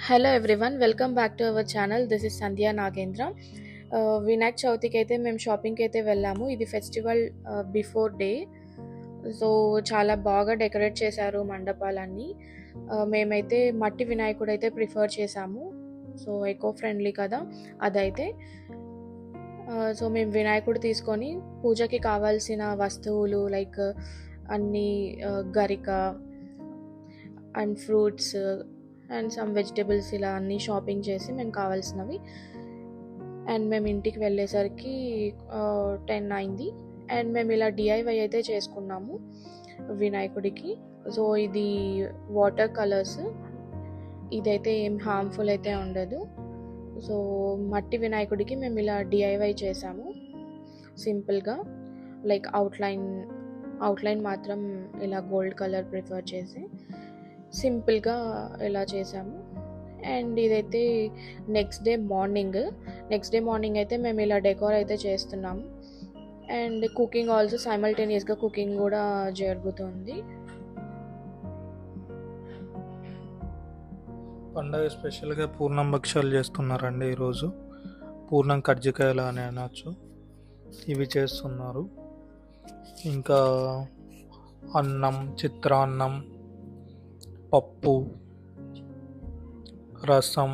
Hello everyone, welcome back to our channel. This is Sandhya Nagendra. Vinayak చవితికి అయితే మేము షాపింగ్కి అయితే వెళ్ళాము. ఇది ఫెస్టివల్ బిఫోర్ డే. సో చాలా బాగా డెకరేట్ చేశారు మండపాలన్నీ. మేమైతే మట్టి వినాయకుడు అయితే ప్రిఫర్ చేశాము. సో ఎకో ఫ్రెండ్లీ కదా అదైతే. సో మేము వినాయకుడు తీసుకొని పూజకి కావాల్సిన వస్తువులు లైక్ అన్నీ గరిక and fruits and some vegetables ఇలా అన్నీ షాపింగ్ చేసి మేము కావాల్సినవి అండ్ మేము ఇంటికి వెళ్ళేసరికి 10 అయింది. అండ్ మేము ఇలా డిఐవై అయితే చేసుకున్నాము వినాయకుడికి. సో ఇది వాటర్ కలర్స్, ఇదైతే ఏం హార్మ్ఫుల్ అయితే ఉండదు. సో మట్టి వినాయకుడికి మేము ఇలా డిఐవై చేసాము సింపుల్గా, లైక్ అవుట్లైన్ మాత్రం ఇలా గోల్డ్ కలర్ ప్రిఫర్ చేసి సింపుల్గా ఇలా చేసాము. అండ్ ఇదైతే నెక్స్ట్ డే మార్నింగ్ అయితే మేము ఇలా డెకోర్ అయితే చేస్తున్నాము. అండ్ కుకింగ్ ఆల్సో సైమల్టేనియస్గా కుకింగ్ కూడా జరుగుతుంది. పండగ స్పెషల్గా పూర్ణం భక్ష్యాలు చేస్తున్నారండి. ఈరోజు పూర్ణం కజ్జికాయలు అని అనొచ్చు, ఇవి చేస్తున్నారు. ఇంకా అన్నం, చిత్రాన్నం, పప్పు, రసం,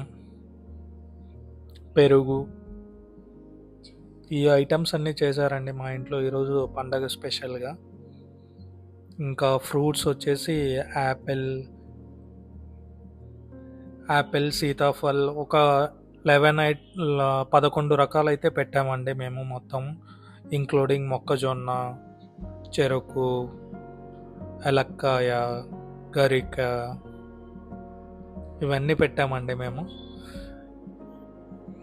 పెరుగు, ఈ ఐటమ్స్ అన్నీ చేశారండి మా ఇంట్లో ఈరోజు పండగ స్పెషల్గా. ఇంకా ఫ్రూట్స్ వచ్చేసి యాపిల్, సీతాఫల్, ఒక 11 రకాలు అయితే పెట్టామండి మేము మొత్తం, ఇంక్లూడింగ్ మొక్కజొన్న, చెరుకు, ఎలక్కాయ, గరిక, ఇవన్నీ పెట్టామండి మేము.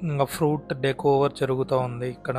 ఇంకా ఫ్రూట్ డెకోవర్ జరుగుతూ ఉంది ఇక్కడ.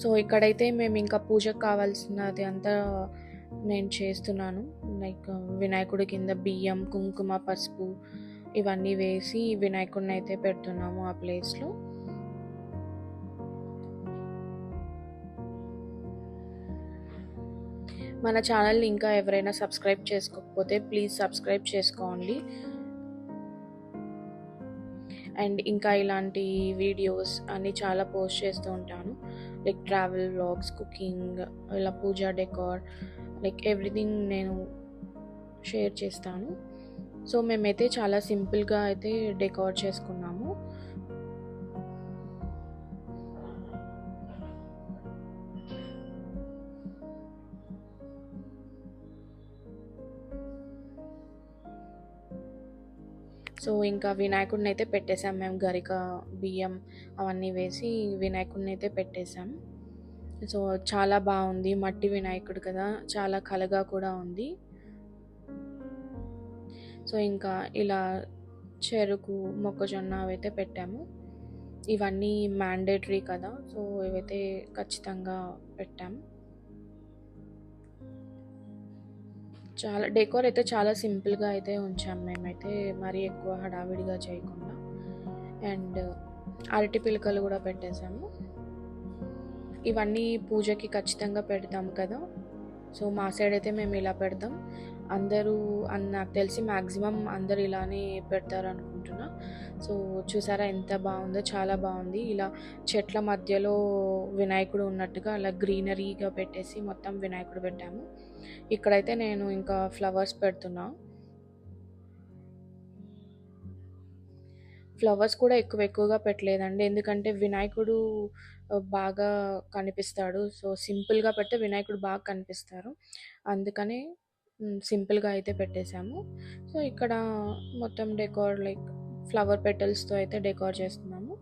సో ఇక్కడైతే మేము ఇంకా పూజకు కావాల్సినది అంతా నేను చేస్తున్నాను. లైక్ వినాయకుడి కింద బియ్యం, కుంకుమ, పసుపు ఇవన్నీ వేసి వినాయకుడిని అయితే పెడుతున్నాము ఆ ప్లేస్లో. మన ఛానల్ని ఇంకా ఎవరైనా సబ్స్క్రైబ్ చేసుకోకపోతే ప్లీజ్ సబ్స్క్రైబ్ చేసుకోండి. అండ్ ఇంకా ఇలాంటి వీడియోస్ అన్నీ చాలా పోస్ట్ చేస్తూ ఉంటాను, లైక్ ట్రావెల్ వ్లాగ్స్, కుకింగ్, ఇలా పూజా డెకార్, లైక్ ఎవ్రీథింగ్ నేను షేర్ చేస్తాను. సో మేమైతే చాలా సింపుల్గా అయితే డెకార్ చేసుకున్నాము. సో ఇంకా వినాయకుడిని అయితే పెట్టేసాం మేము, గరిక, బియ్యం అవన్నీ వేసి వినాయకుడిని అయితే పెట్టేసాం. సో చాలా బాగుంది, మట్టి వినాయకుడు కదా, చాలా కలగా కూడా ఉంది. సో ఇంకా ఇలా చెరుకు, మొక్కజొన్న అవైతే పెట్టాము. ఇవన్నీ మ్యాండేటరీ కదా, సో ఇవైతే ఖచ్చితంగా పెట్టాము. చాలా డెకోర్ అయితే చాలా సింపుల్గా అయితే ఉంచాము మేమైతే, మరీ ఎక్కువ హడావిడిగా చేయకుండా. అండ్ అరటి పిలకలు కూడా పెట్టేసాము. ఇవన్నీ పూజకి ఖచ్చితంగా పెడతాము కదా. సో మా సైడ్ అయితే మేము ఇలా పెడతాం. అందరూ నాకు తెలిసి మ్యాక్సిమం అందరూ ఇలానే పెడతారు అనుకుంటున్నా. సో చూసారా ఎంత బాగుందో, చాలా బాగుంది. ఇలా చెట్ల మధ్యలో వినాయకుడు ఉన్నట్టుగా అలా గ్రీనరీగా పెట్టేసి మొత్తం వినాయకుడు పెట్టాము. ఇక్కడైతే నేను ఇంకా ఫ్లవర్స్ పెడుతున్నా. ఫ్లవర్స్ కూడా ఎక్కువగా పెట్టలేదండి. ఎందుకంటే వినాయకుడు బాగా కనిపిస్తాడు. సో సింపుల్‌గా పెడితే వినాయకుడు బాగా కనిపిస్తారు. అందుకని సింపుల్‌గా అయితే పెట్టేసాము. సో ఇక్కడ మొత్తం డెకోర్ లైక్ ఫ్లవర్ పెటల్స్‌తో అయితే డెకోర్ చేస్తున్నాము.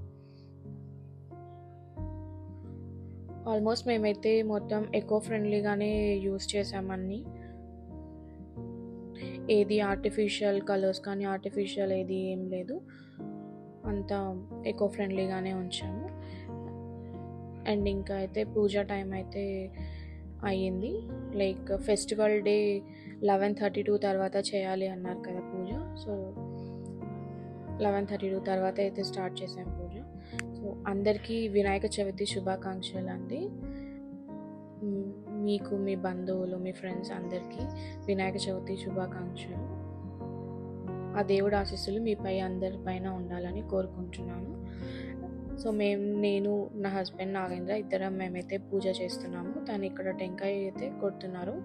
ఆల్మోస్ట్ మేమైతే మొత్తం ఎకో ఫ్రెండ్లీగానే యూజ్ చేసామన్నీ. ఏది ఆర్టిఫిషియల్ కలర్స్ కానీ ఆర్టిఫిషియల్ ఏది ఏం లేదు. అంతా ఎకో ఫ్రెండ్లీగానే ఉంచాము. అండ్ ఇంకా అయితే పూజ టైం అయితే అయ్యింది. లైక్ ఫెస్టివల్ డే 11:32 తర్వాత చేయాలి అన్నారు కదా పూజ. సో 11:32 తర్వాత అయితే స్టార్ట్ చేసాం పూజ. సో అందరికీ వినాయక చవితి శుభాకాంక్షలు అండి. మీకు, మీ బంధువులు, మీ ఫ్రెండ్స్ అందరికీ వినాయక చవితి శుభాకాంక్షలు. ఆ దేవుడి ఆశీస్సులు మీపై అందరిపైన ఉండాలని కోరుకుంటున్నాను. సో నేను, నా హస్బెండ్ నాగేంద్ర ఇద్దరం మేమైతే పూజ చేస్తున్నాము. తను ఇక్కడ టెంకాయ అయితే కొడుతున్నారు.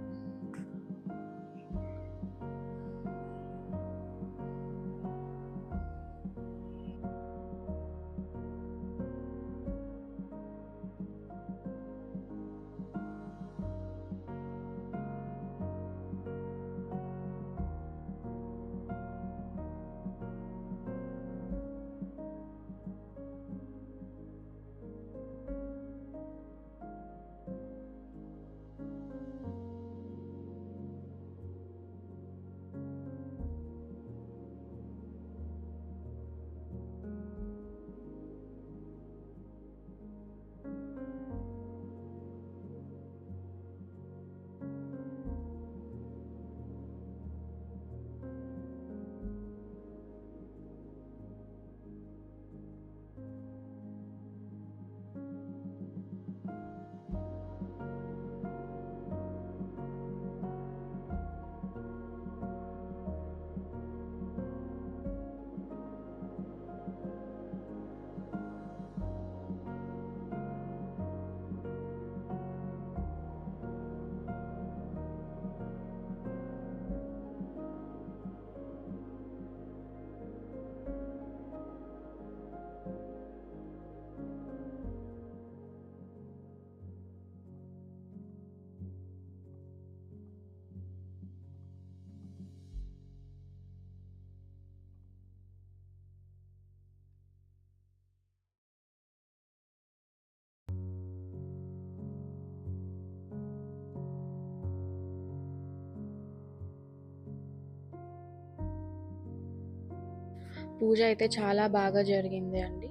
పూజ అయితే చాలా బాగా జరిగింది అండి.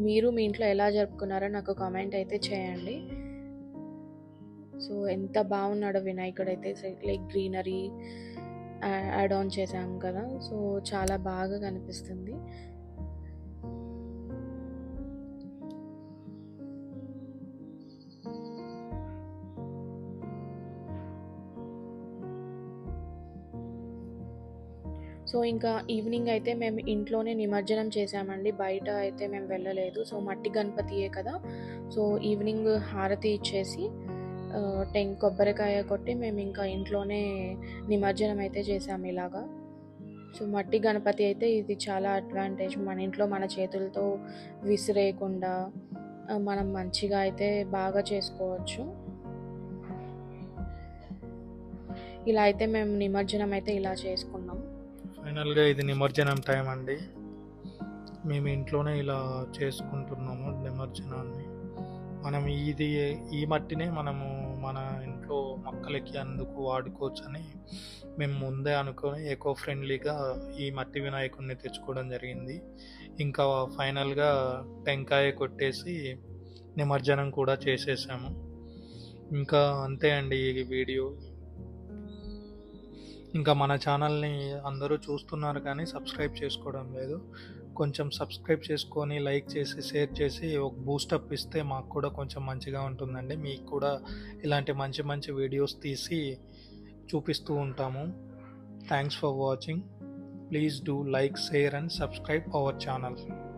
మీరు మీ ఇంట్లో ఎలా జరుపుకున్నారో నాకు కామెంట్ అయితే చేయండి. సో ఎంత బాగున్నాడో వినాయకుడు అయితే, లైక్ గ్రీనరీ యాడ్ ఆన్ చేసాం కదా. సో చాలా బాగా కనిపిస్తుంది. సో ఇంకా ఈవినింగ్ అయితే మేము ఇంట్లోనే నిమజ్జనం చేసామండి. బయట అయితే మేము వెళ్ళలేదు. సో మట్టి గణపతియే కదా. సో ఈవినింగ్ హారతి ఇచ్చేసి కొబ్బరికాయ కొట్టి మేము ఇంకా ఇంట్లోనే నిమజ్జనం అయితే చేసాము ఇలాగా. సో మట్టి గణపతి అయితే ఇది చాలా అడ్వాంటేజ్. మన ఇంట్లో మన చేతులతో విసిరేయకుండా మనం మంచిగా అయితే బాగా చేసుకోవచ్చు. ఇలా అయితే మేము నిమజ్జనం అయితే ఇలా చేసుకున్నాం. ఫైనల్గా ఇది నిమజ్జనం టైం అండి. మేము ఇంట్లోనే ఇలా చేసుకుంటున్నాము నిమజ్జనాన్ని. మనం ఈ మట్టినే మనము మన ఇంట్లో మొక్కలకి అందుకు వాడుకోవచ్చని మేము ముందే అనుకొని ఎకో ఫ్రెండ్లీగా ఈ మట్టి వినాయకుడిని తెచ్చుకోవడం జరిగింది. ఇంకా ఫైనల్గా టెంకాయ కొట్టేసి నిమజ్జనం కూడా చేసేసాము. ఇంకా అంతే అండి ఈ వీడియో. ఇంకా మన ఛానల్ని అందరూ చూస్తున్నారు కానీ సబ్స్క్రైబ్ చేసుకోవడం లేదు. కొంచెం సబ్స్క్రైబ్ చేసుకొని, లైక్ చేసి, షేర్ చేసి ఒక బూస్టప్ ఇస్తే మాకు కూడా కొంచెం మంచిగా ఉంటుందండి. మీకు కూడా ఇలాంటి మంచి మంచి వీడియోస్ తీసి చూపిస్తూ ఉంటాము. Thanks for watching. Please do like, share and subscribe our channel.